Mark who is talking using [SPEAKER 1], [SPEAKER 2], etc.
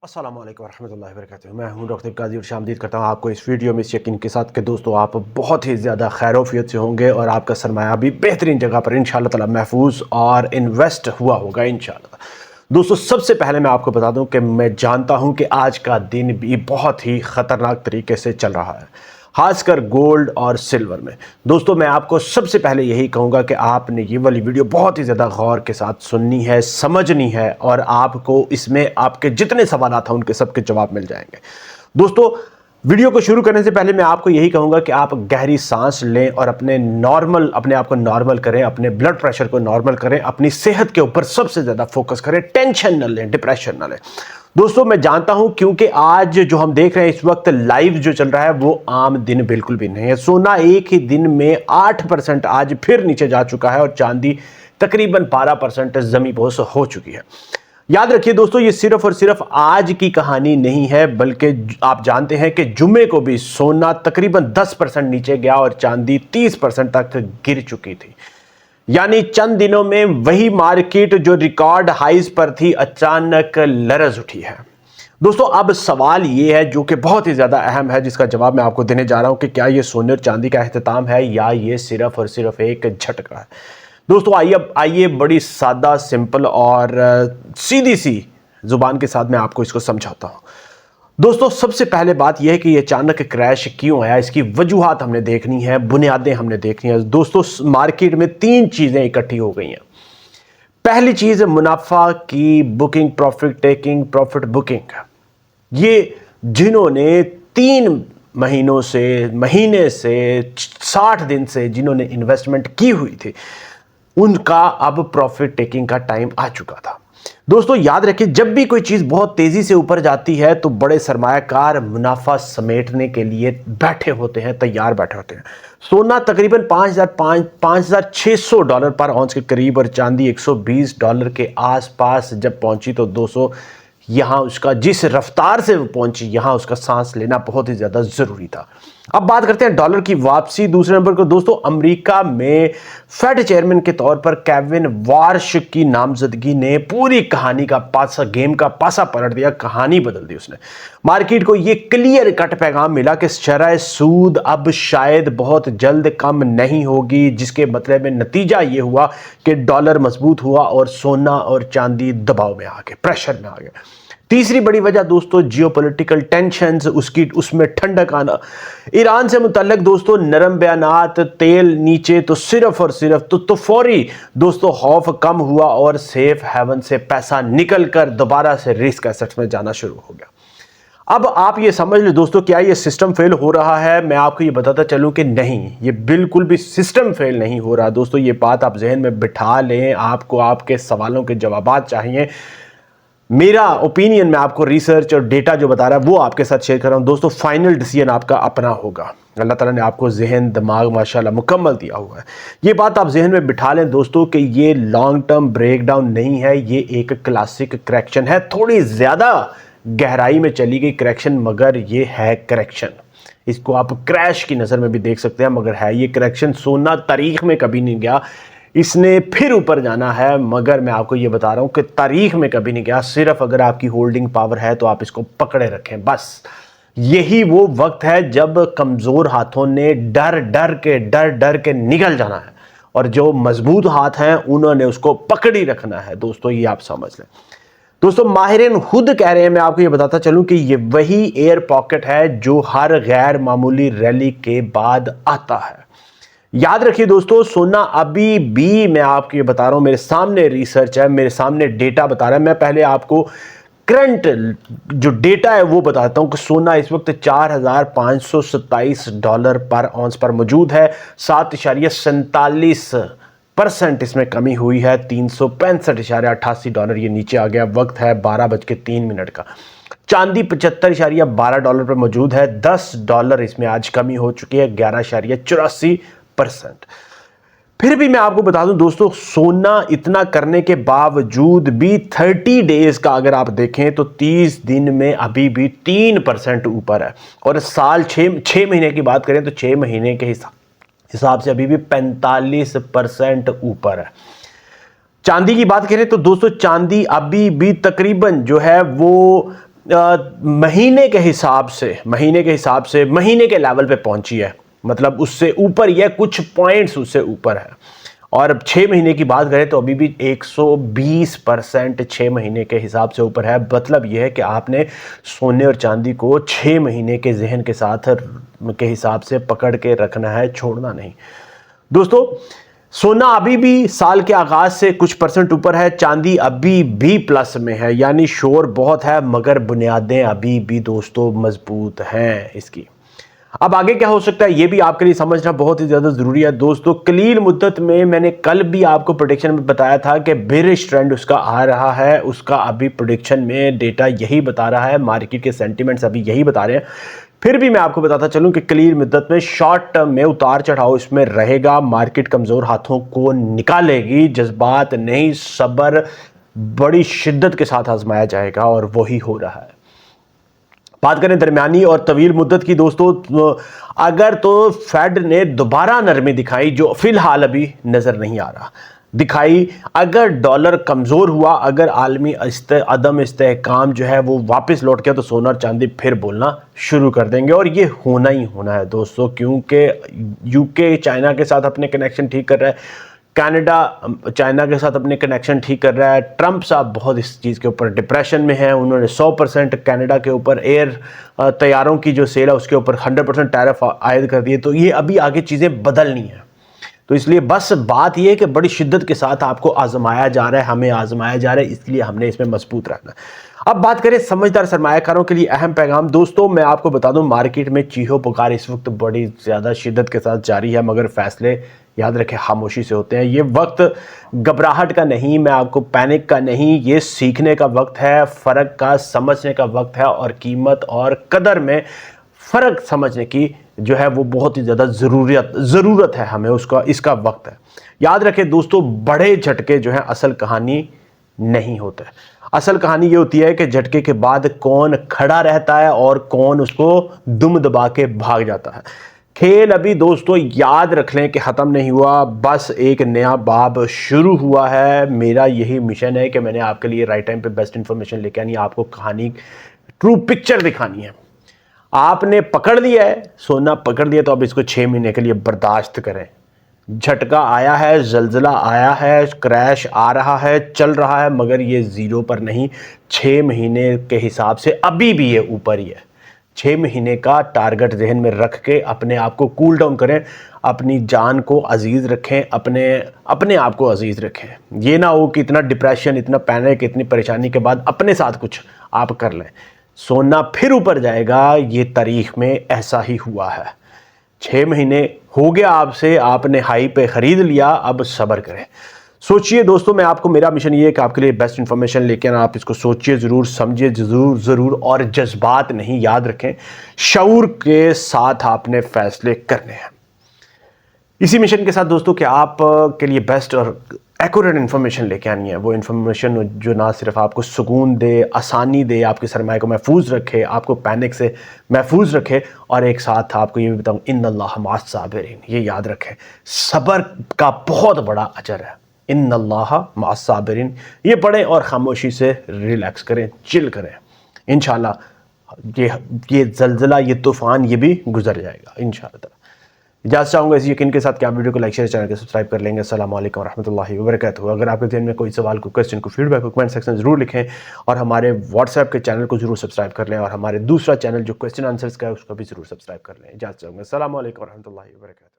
[SPEAKER 1] अस्सलाम वालेकुम रहमतुल्लाहि व बरकातुहू। मैं हूं डॉक्टर काजी और शामदीद करता हूं आपको इस वीडियो में इस यकीन के साथ कि दोस्तों आप बहुत ही ज़्यादा खैरोफियत से होंगे और आपका सरमाया भी बेहतरीन जगह पर इंशाअल्लाह ताला महफूज और इन्वेस्ट हुआ होगा इंशाअल्लाह। दोस्तों सबसे पहले मैं आपको बता दूं कि मैं जानता हूं कि आज का दिन भी बहुत ही ख़तरनाक तरीके से चल रहा है, खासकर गोल्ड और सिल्वर में। दोस्तों मैं आपको सबसे पहले यही कहूँगा कि आपने ये वाली वीडियो बहुत ही ज़्यादा गौर के साथ सुननी है, समझनी है और आपको इसमें आपके जितने सवालात हैं उनके सबके जवाब मिल जाएंगे। दोस्तों वीडियो को शुरू करने से पहले मैं आपको यही कहूँगा कि आप गहरी सांस लें और अपने आप को नॉर्मल करें, अपने ब्लड प्रेशर को नॉर्मल करें, अपनी सेहत के ऊपर सबसे ज़्यादा फोकस करें, टेंशन न लें, डिप्रेशन न लें। दोस्तों मैं जानता हूं क्योंकि आज जो हम देख रहे हैं इस वक्त लाइव जो चल रहा है वो आम दिन बिल्कुल भी नहीं है। सोना एक ही दिन में 8% आज फिर नीचे जा चुका है और चांदी तकरीबन 12% जमी पोस हो चुकी है। याद रखिए दोस्तों ये सिर्फ और सिर्फ आज की कहानी नहीं है, बल्कि आप जानते हैं कि जुमे को भी सोना तकरीबन 10% नीचे गया और चांदी 30% तक गिर चुकी थी। यानी चंद दिनों में वही मार्केट जो रिकॉर्ड हाइज पर थी अचानक लरज उठी है। दोस्तों अब सवाल ये है जो कि बहुत ही ज़्यादा अहम है, जिसका जवाब मैं आपको देने जा रहा हूं कि क्या ये सोने और चांदी का अख्तिताम है या ये सिर्फ और सिर्फ एक झटका है। दोस्तों आइए बड़ी सादा, सिंपल और सीधी सी जुबान के साथ मैं आपको इसको समझाता हूं। दोस्तों सबसे पहले बात यह है कि ये अचानक क्रैश क्यों आया, इसकी वजूहात हमने देखनी है, बुनियादें हमने देखनी है। दोस्तों मार्केट में तीन चीज़ें इकट्ठी हो गई हैं। पहली चीज़ मुनाफा की booking, profit taking, profit booking. ये जिन्होंने 3 महीने से 60 दिन से जिन्होंने इन्वेस्टमेंट की हुई थी उनका अब प्रॉफिट टेकिंग का टाइम आ चुका था। दोस्तों याद रखिए जब भी कोई चीज़ बहुत तेज़ी से ऊपर जाती है तो बड़े सरमायाकार मुनाफा समेटने के लिए बैठे होते हैं, तैयार बैठे होते हैं। सोना तकरीबन $5,600 पर आउंस के करीब और चांदी $120 के आसपास जब पहुंची तो दोस्तों यहाँ उसका जिस रफ्तार से वो पहुंची यहाँ उसका सांस लेना बहुत ही ज़्यादा ज़रूरी था। अब बात करते हैं डॉलर की वापसी। दूसरे नंबर को दोस्तों अमेरिका में फेड चेयरमैन के तौर पर केविन वार्श की नामजदगी ने पूरी कहानी का गेम का पासा पलट दिया, कहानी बदल दी उसने। मार्केट को ये क्लियर कट पैगाम मिला कि शरह सूद अब शायद बहुत जल्द कम नहीं होगी, जिसके मतलब में नतीजा ये हुआ कि डॉलर मजबूत हुआ और सोना और चांदी दबाव में आ गए, प्रेशर में आ गए। तीसरी बड़ी वजह दोस्तों जियोपॉलिटिकल टेंशन्स, उसमें ठंडक आना। ईरान से मुतल्लिक दोस्तों नरम बयानात, तेल नीचे तो सिर्फ और सिर्फ तो फौरी दोस्तों खौफ कम हुआ और सेफ हेवन से पैसा निकलकर दोबारा से रिस्क एसेट्स में जाना शुरू हो गया। अब आप ये समझ लो दोस्तों क्या ये सिस्टम फेल हो रहा है? मैं आपको ये बताता चलूं कि नहीं, ये बिल्कुल भी सिस्टम फेल नहीं हो रहा। दोस्तों ये बात आप जहन में बिठा लें, आपको आपके सवालों के जवाबात चाहिए। मेरा ओपिनियन मैं आपको रिसर्च और डेटा जो बता रहा है वो आपके साथ शेयर कर रहा हूं। दोस्तों फाइनल डिसीजन आपका अपना होगा। अल्लाह ताला ने आपको जहन, दिमाग माशाल्लाह मुकम्मल दिया हुआ है। ये बात आप जहन में बिठा लें दोस्तों कि ये लॉन्ग टर्म ब्रेकडाउन नहीं है, ये एक क्लासिक करेक्शन है। थोड़ी ज़्यादा गहराई में चली गई करेक्शन, मगर ये है करेक्शन। इसको आप क्रैश की नज़र में भी देख सकते हैं, मगर है ये करेक्शन। सोना तारीख में कभी नहीं गया, इसने फिर ऊपर जाना है, मगर मैं आपको ये बता रहा हूं कि तारीख में कभी नहीं गया। सिर्फ अगर आपकी होल्डिंग पावर है तो आप इसको पकड़े रखें बस। यही वो वक्त है जब कमज़ोर हाथों ने डर डर के निकल जाना है और जो मजबूत हाथ हैं उन्होंने उसको पकड़ी रखना है। दोस्तों ये आप समझ लें। दोस्तों माहिरीन खुद कह रहे हैं, मैं आपको ये बताता चलूं कि ये वही एयर पॉकेट है जो हर गैर मामूली रैली के बाद आता है। याद रखिए दोस्तों सोना अभी भी, मैं आपको ये बता रहा हूं, मेरे सामने रिसर्च है, मेरे सामने डेटा बता रहा है। मैं पहले आपको करंट जो डेटा है वो बताता हूं कि सोना इस वक्त $4,527 पर आउंस पर मौजूद है। 7.47% इसमें कमी हुई है। $365.88 ये नीचे आ गया। वक्त है 12:03 का। चांदी $75.12 पर मौजूद है। $10 इसमें आज कमी हो चुकी है, 11.84%। फिर भी मैं आपको बता दूं दोस्तों सोना इतना करने के बावजूद भी 30 डेज का अगर आप देखें तो 30 दिन में अभी भी 3% ऊपर है। और साल 6 महीने की बात करें तो 6 महीने के हिसाब से अभी भी 45% ऊपर है। चांदी की बात करें तो दोस्तों चांदी अभी भी तकरीबन जो है वो महीने के हिसाब से महीने के लेवल पे पहुंची है, मतलब उससे ऊपर ही है, कुछ पॉइंट्स उससे ऊपर है। और अब 6 महीने की बात करें तो अभी भी 120% 6 महीने के हिसाब से ऊपर है। मतलब यह है कि आपने सोने और चांदी को 6 महीने के जहन के साथ के हिसाब से पकड़ के रखना है, छोड़ना नहीं। दोस्तों, सोना अभी भी साल के आगाज से कुछ परसेंट ऊपर है, चांदी अभी भी प्लस में है, यानी शोर बहुत है मगर बुनियादें अभी भी दोस्तों मजबूत हैं इसकी। अब आगे क्या हो सकता है ये भी आपके लिए समझना बहुत ही ज्यादा जरूरी है। दोस्तों, कलील मुद्दत में मैंने कल भी आपको प्रेडिक्शन में बताया था कि बेरिश ट्रेंड उसका आ रहा है, उसका अभी प्रेडिक्शन में डेटा यही बता रहा है, मार्केट के सेंटिमेंट्स अभी यही बता रहे हैं। फिर भी मैं आपको बताता चलूं कि कलील मुद्दत में शॉर्ट टर्म में उतार चढ़ाव इसमें रहेगा, मार्केट कमजोर हाथों को निकालेगी, जज्बात नहीं सब्र बड़ी शिद्दत के साथ आजमाया जाएगा और वही हो रहा है। बात करें दरमियानी और तवील मुद्दत की दोस्तों, अगर तो फेड ने दोबारा नरमी दिखाई, जो फिलहाल अभी नजर नहीं आ रहा, दिखाई, अगर डॉलर कमजोर हुआ, अगर आलमी अदम इस्तेहकाम जो है वो वापस लौट गया, तो सोना और चांदी फिर बोलना शुरू कर देंगे। और ये होना ही होना है दोस्तों, क्योंकि यूके चाइना के साथ अपने कनेक्शन ठीक कर रहा है, कनाडा चाइना के साथ अपने कनेक्शन ठीक कर रहा है। ट्रंप साहब बहुत इस चीज़ के ऊपर डिप्रेशन में हैं, उन्होंने 100% कनाडा के ऊपर एयर तैयारों की जो सेल है उसके ऊपर 100% टैरिफ आयद कर दिए। तो ये अभी आगे चीज़ें बदलनी हैं, तो इसलिए बस बात यह है कि बड़ी शिद्दत के साथ आपको आजमाया जा रहा है, हमें आजमाया जा रहा है, इसलिए हमने इसमें मजबूत रहना है। अब बात करें समझदार सरमायाकारों के लिए अहम पैगाम। दोस्तों, मैं आपको बता दूं, मार्केट में चीहो पुकार इस वक्त बड़ी ज़्यादा शिद्दत के साथ जारी है, मगर फैसले याद रखें खामोशी से होते हैं। ये वक्त घबराहट का नहीं, मैं आपको पैनिक का नहीं, ये सीखने का वक्त है, फ़र्क का समझने का वक्त है, और कीमत और कदर में फ़र्क समझने की जो है वो बहुत ही ज़्यादा ज़रूरत है हमें, उसका इसका वक्त है। याद रखें दोस्तों, बड़े झटके जो है असल कहानी नहीं होते। असल कहानी ये होती है कि झटके के बाद कौन खड़ा रहता है और कौन उसको दुम दबा के भाग जाता है। खेल अभी दोस्तों याद रख लें कि ख़त्म नहीं हुआ, बस एक नया बाब शुरू हुआ है। मेरा यही मिशन है कि मैंने आपके लिए राइट टाइम पे बेस्ट इंफॉर्मेशन लेके आनी है, आपको कहानी ट्रू पिक्चर दिखानी है। आपने पकड़ लिया है, सोना पकड़ लिया, तो अब इसको 6 महीने के लिए बर्दाश्त करें। झटका आया है, जलजला आया है, क्रैश आ रहा है, चल रहा है, मगर ये जीरो पर नहीं, 6 महीने के हिसाब से अभी भी ये ऊपर ही है। 6 महीने का टारगेट जहन में रख के अपने आप को कूल डाउन करें, अपनी जान को अजीज़ रखें, अपने आप को अजीज़ रखें। ये ना हो कि इतना डिप्रेशन, इतना पैनिक, इतनी परेशानी के बाद अपने साथ कुछ आप कर लें। सोना फिर ऊपर जाएगा, ये तारीख में ऐसा ही हुआ है। 6 महीने हो गया आपसे, आपने हाई पे ख़रीद लिया, अब सब्र करें। सोचिए दोस्तों, मैं आपको, मेरा मिशन ये है कि आपके लिए बेस्ट इंफॉर्मेशन लेके आना। आप इसको सोचिए ज़रूर, समझिए ज़रूर, और जज्बात नहीं, याद रखें, शऊर के साथ आपने फैसले करने हैं। इसी मिशन के साथ दोस्तों कि आप के लिए बेस्ट और एक्यूरेट इन्फॉर्मेशन लेके आनी है, वो इन्फॉर्मेशन जो ना सिर्फ आपको सुकून दे, आसानी दे, आपके सरमाए को महफूज रखे, आपको पैनिक से महफूज रखे, और एक साथ आपको ये भी बताऊँ, इन्नल्लाह मअस साबिरीन, ये याद रखें, सब्र का बहुत बड़ा अजर है। इन्नल्लाह मअस साबिरीन, ये पढ़ें और खामोशी से रिलैक्स करें, चिल करें। इंशाल्लाह ये जलजला, ये तूफ़ान, ये भी गुजर जाएगा इंशाल्लाह। इजाज़त चाहूँगा इस यकीन के साथ कि आप वीडियो को लाइक शेयर, चैनल को सब्सक्राइब कर लेंगे। अस्सलाम वालेकुम रहमतुल्लाहि व बरकातहू। अगर आपके ज़हन में कोई सवाल, कोई क्वेश्चन, कोई फीडबैक हो, कमेंट सेक्शन में ज़रूर लिखें, और हमारे व्हाट्सएप के चैनल को ज़रूर सब्सक्राइब कर लें, और हमारे दूसरा चैनल जो क्वेश्चन आंसर्स का है उसको भी ज़रूर सब्सक्राइब कर लें। इजाज़त चाहूँगा। अस्सलाम वालेकुम रहमतुल्लाहि व बरकातहू।